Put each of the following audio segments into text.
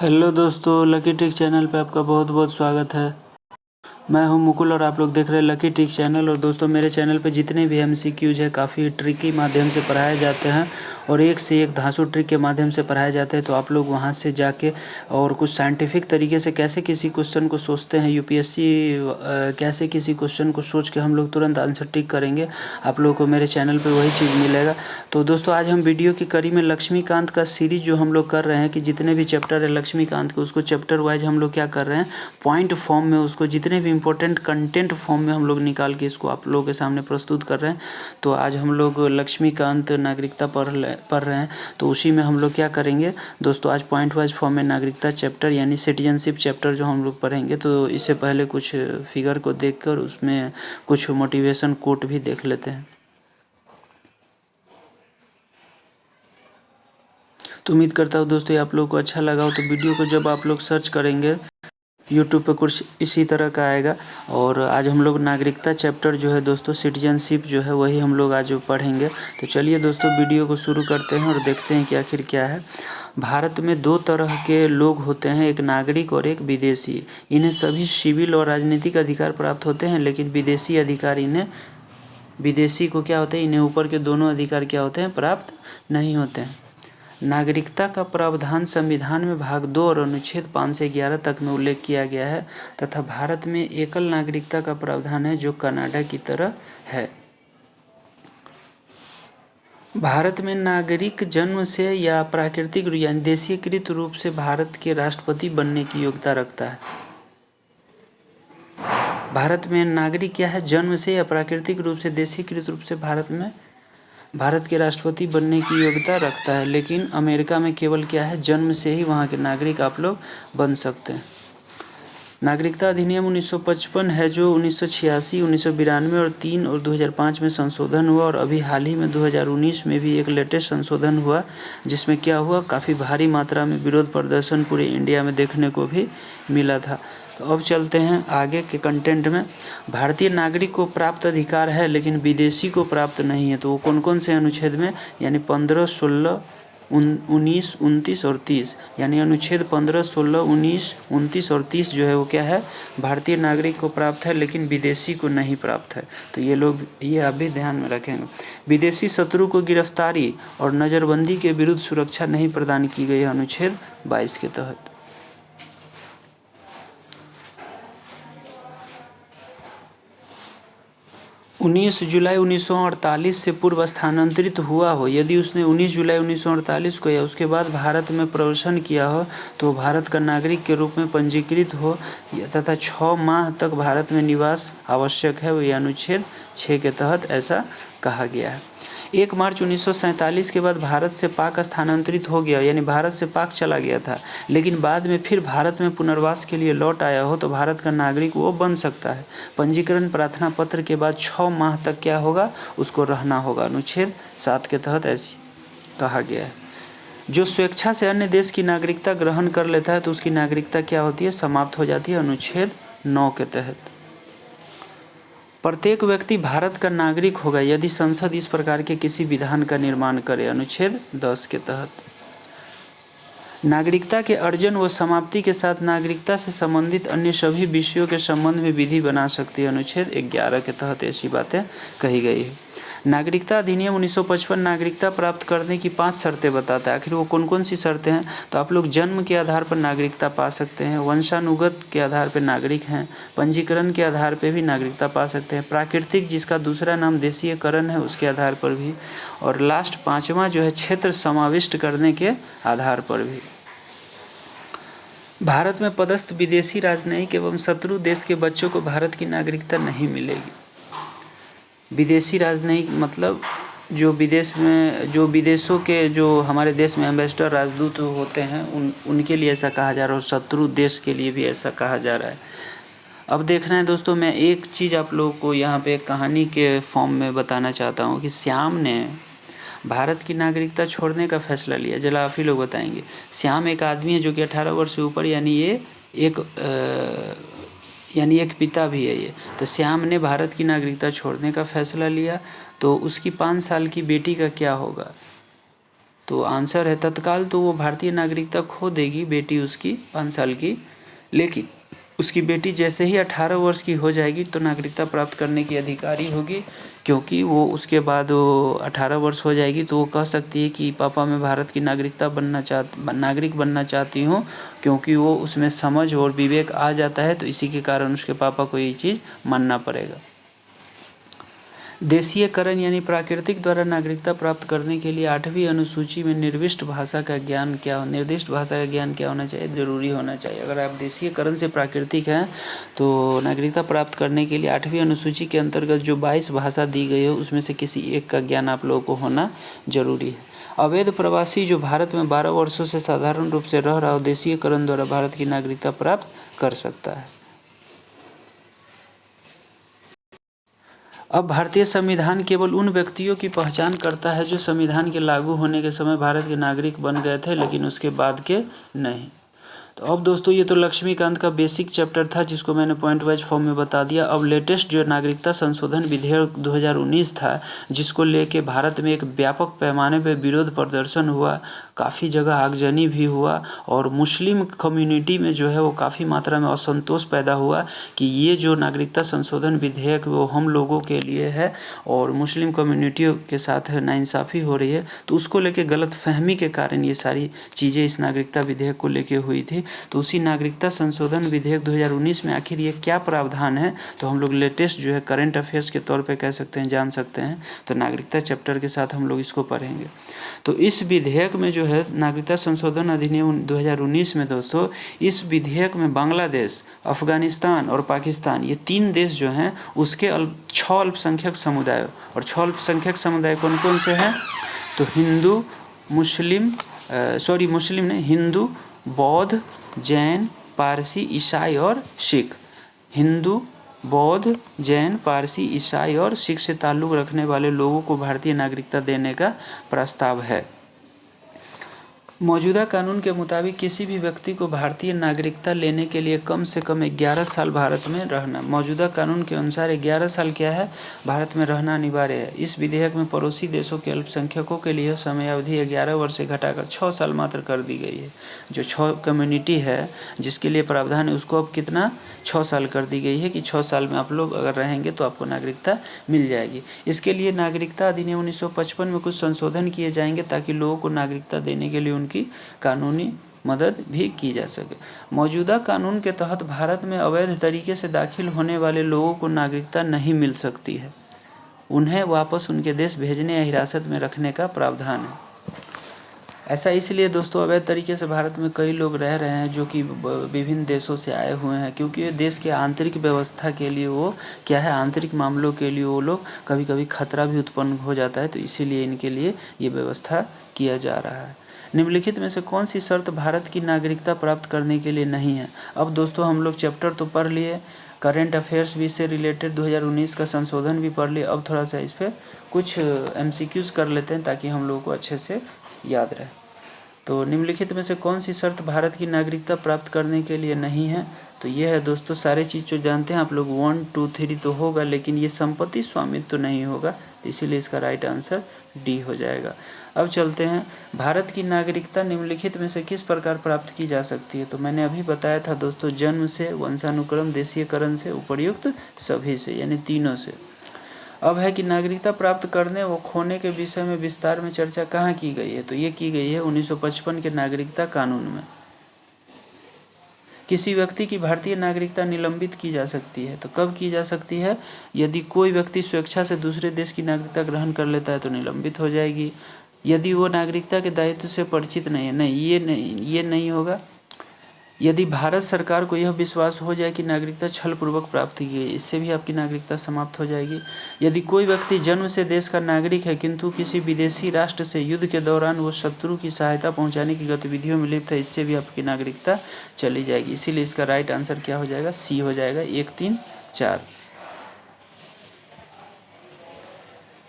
Hello दोस्तों, lucky trick channel पे आपका बहुत बहुत स्वागत है। मैं हूं मुकुल और आप लोग देख रहे हैं लकी ट्रिक चैनल। और दोस्तों, मेरे चैनल पे जितने भी एमसीक्यूज है काफ़ी ट्रिकी माध्यम से पढ़ाए जाते हैं और एक से एक धांसू ट्रिक के माध्यम से पढ़ाए जाते हैं। तो आप लोग वहां से जाके और कुछ साइंटिफिक तरीके से कैसे किसी क्वेश्चन को सोचते हैं, यूपीएससी कैसे किसी क्वेश्चन को सोच के हम लोग तुरंत आंसर टिक करेंगे, आप लोगों को मेरे चैनल पर वही चीज़ मिलेगा। तो दोस्तों, आज हम वीडियो की कड़ी में लक्ष्मीकांत का सीरीज जो हम लोग कर रहे हैं कि जितने भी चैप्टर है लक्ष्मीकांत के, उसको चैप्टर वाइज हम लोग क्या कर रहे हैं, पॉइंट फॉर्म में उसको जितने भी इंपॉर्टेंट कंटेंट फॉर्म में हम लोग निकाल के इसको आप लोगों के सामने प्रस्तुत कर रहे हैं। तो आज हम लोग लक्ष्मीकांत नागरिकता पढ़ रहे हैं। तो उसी में हम लोग क्या करेंगे दोस्तों, आज पॉइंट वाइज फॉर्म में नागरिकता चैप्टर यानी सिटीजनशिप चैप्टर जो हम लोग पढ़ेंगे। तो इससे पहले कुछ फिगर को देखकर उसमें कुछ मोटिवेशन कोट भी देख लेते हैं। तो उम्मीद करता हूँ दोस्तों आप लोगों को अच्छा लगा हो। तो वीडियो को जब आप लोग सर्च करेंगे यूट्यूब पे कुछ इसी तरह का आएगा। और आज हम लोग नागरिकता चैप्टर जो है दोस्तों, सिटीजनशिप जो है वही हम लोग आज पढ़ेंगे। तो चलिए दोस्तों, वीडियो को शुरू करते हैं और देखते हैं कि आखिर क्या है। भारत में दो तरह के लोग होते हैं, एक नागरिक और एक विदेशी। इन्हें सभी सिविल और राजनीतिक अधिकार प्राप्त होते हैं, लेकिन विदेशी अधिकार इन्हें, विदेशी को क्या होता है, इन्हें ऊपर के दोनों अधिकार क्या होते हैं, प्राप्त नहीं होते हैं। नागरिकता का प्रावधान संविधान में भाग 2 और अनुच्छेद 5 से 11 तक में उल्लेख किया गया है तथा भारत में एकल नागरिकता का प्रावधान है जो कनाडा की तरह है। भारत में नागरिक जन्म से या प्राकृतिक यानी देशीयकृत रूप से भारत के राष्ट्रपति बनने की योग्यता रखता है। भारत में नागरिक क्या है, जन्म से या प्राकृतिक रूप से देशीयकृत रूप से भारत के राष्ट्रपति बनने की योग्यता रखता है। लेकिन अमेरिका में केवल क्या है, जन्म से ही वहाँ के नागरिक आप लोग बन सकते हैं। नागरिकता अधिनियम 1955 है जो 1986, 1992 और 3 और 2005 में संशोधन हुआ। और अभी हाल ही में 2019 में भी एक लेटेस्ट संशोधन हुआ, जिसमें क्या हुआ, काफ़ी भारी मात्रा में विरोध प्रदर्शन पूरे इंडिया में देखने को भी मिला था। तो अब चलते हैं आगे के कंटेंट में। भारतीय नागरिक को प्राप्त अधिकार है लेकिन विदेशी को प्राप्त नहीं है। तो वो कौन कौन से अनुच्छेद में, यानी 15, 16, 19, 29 और 30, यानी अनुच्छेद 15, 16, 19, 29 और 30 जो है वो क्या है, भारतीय नागरिक को प्राप्त है लेकिन विदेशी को नहीं प्राप्त है। तो ये आप भी ध्यान में रखेंगे। विदेशी शत्रु को गिरफ्तारी और नज़रबंदी के विरुद्ध सुरक्षा नहीं प्रदान की गई है अनुच्छेद 22 के तहत। 19 जुलाई 1948 से पूर्व स्थानांतरित हुआ हो, यदि उसने 19 जुलाई 1948 को या उसके बाद भारत में प्रवेशन किया हो तो भारत का नागरिक के रूप में पंजीकृत हो तथा 6 माह तक भारत में निवास आवश्यक है। ये अनुच्छेद 6 के तहत ऐसा कहा गया है। 1 मार्च 1947 के बाद भारत से पाक स्थानांतरित हो गया, यानी भारत से पाक चला गया था, लेकिन बाद में फिर भारत में पुनर्वास के लिए लौट आया हो तो भारत का नागरिक वो बन सकता है। पंजीकरण प्रार्थना पत्र के बाद 6 माह तक क्या होगा, उसको रहना होगा। अनुच्छेद 7 के तहत ऐसी कहा गया है। जो स्वेच्छा से अन्य देश की नागरिकता ग्रहण कर लेता है तो उसकी नागरिकता क्या होती है, समाप्त हो जाती है। अनुच्छेद 9 के तहत प्रत्येक व्यक्ति भारत का नागरिक होगा यदि संसद इस प्रकार के किसी विधान का निर्माण करे। अनुच्छेद 10 के तहत नागरिकता के अर्जन व समाप्ति के साथ नागरिकता से संबंधित अन्य सभी विषयों के संबंध में विधि बना सकती है। अनुच्छेद 11 के तहत ऐसी बातें कही गई है। नागरिकता अधिनियम 1955 नागरिकता प्राप्त करने की 5 शर्तें बताता है। आखिर वो कौन कौन सी शर्तें हैं, तो आप लोग जन्म के आधार पर नागरिकता पा सकते हैं, वंशानुगत के आधार पर नागरिक हैं, पंजीकरण के आधार पर भी नागरिकता पा सकते हैं, प्राकृतिक जिसका दूसरा नाम देशीयकरण है उसके आधार पर भी, और लास्ट 5वां जो है क्षेत्र समाविष्ट करने के आधार पर भी। भारत में पदस्थ विदेशी राजनयिक एवं शत्रु देश के बच्चों को भारत की नागरिकता नहीं मिलेगी। विदेशी राजनयिक मतलब जो विदेशों के जो हमारे देश में एम्बेसडर राजदूत होते हैं उनके लिए ऐसा कहा जा रहा है, और शत्रु देश के लिए भी ऐसा कहा जा रहा है। अब देखना है दोस्तों, मैं एक चीज़ आप लोगों को यहाँ पे कहानी के फॉर्म में बताना चाहता हूँ कि श्याम ने भारत की नागरिकता छोड़ने का फैसला लिया। जरा आप ही लोग बताएंगे। श्याम एक आदमी है जो कि 18 वर्ष से ऊपर, यानी एक पिता भी है ये। तो श्याम ने भारत की नागरिकता छोड़ने का फैसला लिया, तो उसकी 5 साल की बेटी का क्या होगा। तो आंसर है तत्काल तो वो भारतीय नागरिकता खो देगी बेटी उसकी 5 साल की, लेकिन उसकी बेटी जैसे ही 18 वर्ष की हो जाएगी तो नागरिकता प्राप्त करने की अधिकारी होगी, क्योंकि वो उसके बाद वो 18 वर्ष हो जाएगी तो वो कह सकती है कि पापा मैं भारत की नागरिक बनना चाहती हूँ, क्योंकि वो उसमें समझ और विवेक आ जाता है, तो इसी के कारण उसके पापा को ये चीज़ मानना पड़ेगा। देशीयकरण यानी प्राकृतिक द्वारा नागरिकता प्राप्त करने के लिए 8वीं अनुसूची में निर्दिष्ट भाषा का ज्ञान क्या होना चाहिए? जरूरी होना चाहिए। अगर आप देशीयकरण से प्राकृतिक हैं तो नागरिकता प्राप्त करने के लिए 8वीं अनुसूची के अंतर्गत जो 22 भाषा दी गई है उसमें से किसी एक का ज्ञान आप लोगों को होना जरूरी है। अवैध प्रवासी जो भारत में 12 वर्षों से साधारण रूप से रह रहा हो, देशीयकरण द्वारा भारत की नागरिकता प्राप्त कर सकता है। अब भारतीय संविधान केवल उन व्यक्तियों की पहचान करता है जो संविधान के लागू होने के समय भारत के नागरिक बन गए थे, लेकिन उसके बाद के नहीं। तो अब दोस्तों ये तो लक्ष्मीकांत का बेसिक चैप्टर था जिसको मैंने पॉइंट वाइज फॉर्म में बता दिया। अब लेटेस्ट जो नागरिकता संशोधन विधेयक 2019 था, जिसको लेके भारत में एक व्यापक पैमाने पर विरोध प्रदर्शन हुआ, काफ़ी जगह आगजनी भी हुआ और मुस्लिम कम्युनिटी में जो है वो काफ़ी मात्रा में असंतोष पैदा हुआ कि ये जो नागरिकता संशोधन विधेयक वो हम लोगों के लिए है और मुस्लिम कम्युनिटियों के साथ नाइंसाफ़ी हो रही है। तो उसको लेके गलत फहमी के कारण ये सारी चीज़ें इस नागरिकता विधेयक को लेके हुई थी। तो उसी नागरिकता संशोधन विधेयक 2019 में आखिर ये क्या प्रावधान है, तो हम लोग लेटेस्ट जो है करंट अफेयर्स के तौर पे कह सकते हैं, जान सकते हैं। तो नागरिकता चैप्टर के साथ हम लोग इसको पढ़ेंगे। तो इस विधेयक में जो है नागरिकता संशोधन अधिनियम 2019 में दोस्तों, इस विधेयक में बांग्लादेश, अफगानिस्तान और पाकिस्तान ये 3 देश जो हैं उसके 6 अल्पसंख्यक समुदाय, और 6 अल्पसंख्यक समुदाय कौन कौन से हैं? तो हिंदू, मुस्लिम नहीं, हिंदू, बौद्ध, जैन, पारसी, ईसाई और सिख। हिंदू, बौद्ध, जैन, पारसी, ईसाई और सिख से ताल्लुक़ रखने वाले लोगों को भारतीय नागरिकता देने का प्रस्ताव है। मौजूदा कानून के मुताबिक किसी भी व्यक्ति को भारतीय नागरिकता लेने के लिए कम से कम 11 साल भारत में रहना, मौजूदा कानून के अनुसार 11 साल क्या है, भारत में रहना अनिवार्य है। इस विधेयक में पड़ोसी देशों के अल्पसंख्यकों के लिए समयावधि 11 वर्ष से घटाकर 6 साल मात्र कर दी गई है। जो 6 कम्युनिटी है जिसके लिए प्रावधान है उसको अब कितना 6 साल कर दी गई है कि 6 साल में आप लोग अगर रहेंगे तो आपको नागरिकता मिल जाएगी। इसके लिए नागरिकता अधिनियम 1955 में कुछ संशोधन किए जाएंगे ताकि लोगों को नागरिकता देने के लिए उनकी कानूनी मदद भी की जा सके। मौजूदा कानून के तहत भारत में अवैध तरीके से दाखिल होने वाले लोगों को नागरिकता नहीं मिल सकती है, उन्हें वापस उनके देश भेजने या हिरासत में रखने का प्रावधान है। ऐसा इसलिए दोस्तों अवैध तरीके से भारत में कई लोग रह रहे हैं जो कि विभिन्न देशों से आए हुए हैं, क्योंकि देश के आंतरिक व्यवस्था के लिए वो क्या है, आंतरिक मामलों के लिए वो लोग कभी कभी खतरा भी उत्पन्न हो जाता है, तो इसीलिए इनके लिए ये व्यवस्था किया जा रहा है। निम्नलिखित में से कौन सी शर्त भारत की नागरिकता प्राप्त करने के लिए नहीं है? अब दोस्तों हम लोग चैप्टर तो पढ़ लिए, करेंट अफेयर्स भी इससे रिलेटेड 2019 का संशोधन भी पढ़ लिए। अब थोड़ा सा इस पर कुछ MCQs कर लेते हैं ताकि हम लोगों को अच्छे से याद रहे। तो निम्नलिखित में से कौन सी शर्त भारत की नागरिकता प्राप्त करने के लिए नहीं है? तो ये है दोस्तों, सारे चीज़ जो जानते हैं आप लोग 1 2 3 तो होगा, लेकिन ये संपत्ति स्वामित्व तो नहीं होगा, इसीलिए इसका राइट आंसर D हो जाएगा। अब चलते हैं, भारत की नागरिकता निम्नलिखित में से किस प्रकार प्राप्त की जा सकती है? तो मैंने अभी बताया था दोस्तों, जन्म से, वंशानुक्रम, देशीयकरण से, उपर्युक्त सभी से, यानी तीनों से। अब है कि नागरिकता प्राप्त करने व खोने के विषय में विस्तार में चर्चा कहाँ की गई है? तो ये की गई है 1955 के नागरिकता कानून में। किसी व्यक्ति की भारतीय नागरिकता निलंबित की जा सकती है, तो कब की जा सकती है? यदि कोई व्यक्ति स्वेच्छा से दूसरे देश की नागरिकता ग्रहण कर लेता है तो निलंबित हो जाएगी। यदि वो नागरिकता के दायित्व से परिचित नहीं है, ये नहीं होगा। यदि भारत सरकार को यह विश्वास हो जाए कि नागरिकता छलपूर्वक प्राप्त की गई, इससे भी आपकी नागरिकता समाप्त हो जाएगी। यदि कोई व्यक्ति जन्म से देश का नागरिक है किंतु किसी विदेशी राष्ट्र से युद्ध के दौरान वो शत्रु की सहायता पहुंचाने की गतिविधियों में लिप्त है, इससे भी आपकी नागरिकता चली जाएगी। इसीलिए इसका राइट आंसर क्या हो जाएगा? C हो जाएगा, 1 3 4।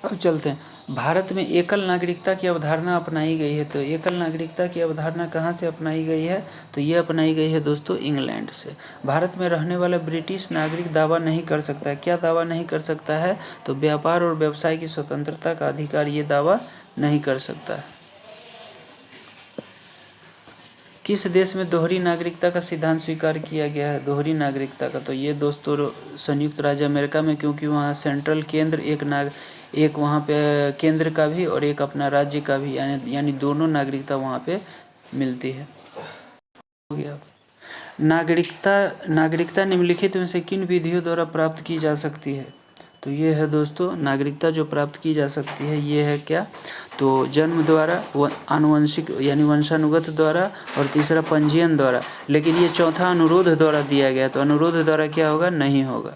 अब चलते हैं, भारत में एकल नागरिकता की अवधारणा अपनाई गई है। तो एकल नागरिकता की अवधारणा कहाँ से अपनाई गई है? तो ये अपनाई गई है दोस्तों इंग्लैंड से। भारत में रहने वाला ब्रिटिश नागरिक दावा नहीं कर सकता है। क्या दावा नहीं कर सकता है? तो व्यापार और व्यवसाय की स्वतंत्रता का अधिकार, ये दावा नहीं कर सकता है। किस देश में दोहरी नागरिकता का सिद्धांत स्वीकार किया गया है? दोहरी नागरिकता का तो ये दोस्तों संयुक्त राज्य अमेरिका में, क्योंकि वहाँ सेंट्रल केंद्र एक वहाँ पे केंद्र का भी और एक अपना राज्य का भी, यानी दोनों नागरिकता वहाँ पे मिलती है। हो गया। नागरिकता निम्नलिखित में से किन विधियों द्वारा प्राप्त की जा सकती है? तो ये है दोस्तों नागरिकता जो प्राप्त की जा सकती है, ये है क्या? तो जन्म द्वारा, आनुवंशिक यानी वंशानुगत द्वारा, और तीसरा पंजीयन द्वारा। लेकिन ये चौथा अनुरोध द्वारा दिया गया, तो अनुरोध द्वारा क्या होगा? नहीं होगा।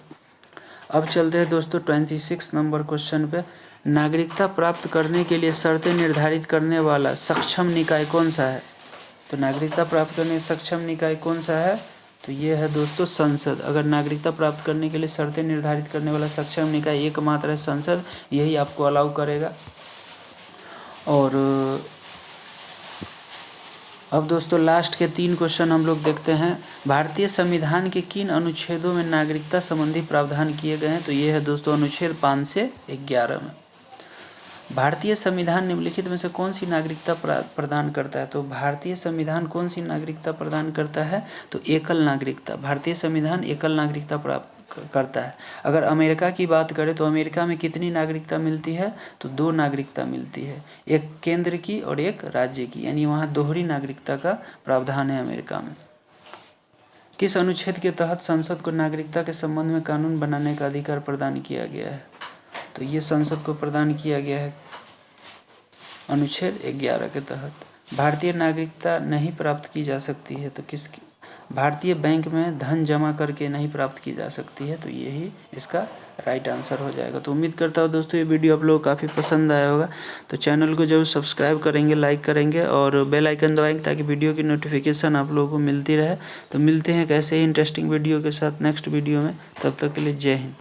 अब चलते हैं दोस्तों 26 नंबर क्वेश्चन पे। नागरिकता प्राप्त करने के लिए शर्तें निर्धारित करने वाला सक्षम निकाय कौन सा है? तो नागरिकता प्राप्त करने सक्षम निकाय कौन सा है? तो ये है दोस्तों संसद। अगर नागरिकता प्राप्त करने के लिए शर्तें निर्धारित करने वाला सक्षम निकाय एकमात्र है संसद, यही आपको अलाउ करेगा। और अब दोस्तों लास्ट के 3 क्वेश्चन हम लोग देखते हैं। भारतीय संविधान के किन अनुच्छेदों में नागरिकता संबंधी प्रावधान किए गए हैं? तो ये है दोस्तों अनुच्छेद 5 से 11 में। भारतीय संविधान निम्नलिखित में से कौन सी नागरिकता प्रदान करता है? तो भारतीय संविधान कौन सी नागरिकता प्रदान करता है? तो एकल नागरिकता। भारतीय संविधान एकल नागरिकता प्राप्त करता है। अगर अमेरिका की बात करें तो अमेरिका में कितनी नागरिकता मिलती है? तो 2 नागरिकता मिलती है, एक केंद्र की और एक राज्य की, यानी वहाँ दोहरी नागरिकता का प्रावधान है अमेरिका में। किस अनुच्छेद के तहत संसद को नागरिकता के संबंध में कानून बनाने का अधिकार प्रदान किया गया है? तो ये संसद को प्रदान किया गया है अनुच्छेद 11 के तहत। भारतीय नागरिकता नहीं प्राप्त की जा सकती है, तो किसकी? भारतीय बैंक में धन जमा करके नहीं प्राप्त की जा सकती है, तो यही इसका राइट आंसर हो जाएगा। तो उम्मीद करता हूँ दोस्तों ये वीडियो आप लोगों को काफ़ी पसंद आया होगा। तो चैनल को जरूर सब्सक्राइब करेंगे, लाइक करेंगे और बेल आइकन दबाएंगे ताकि वीडियो की नोटिफिकेशन आप लोगों को मिलती रहे। तो मिलते हैं एक ऐसे ही इंटरेस्टिंग वीडियो के साथ नेक्स्ट वीडियो में। तब तक के लिए जय हिंद।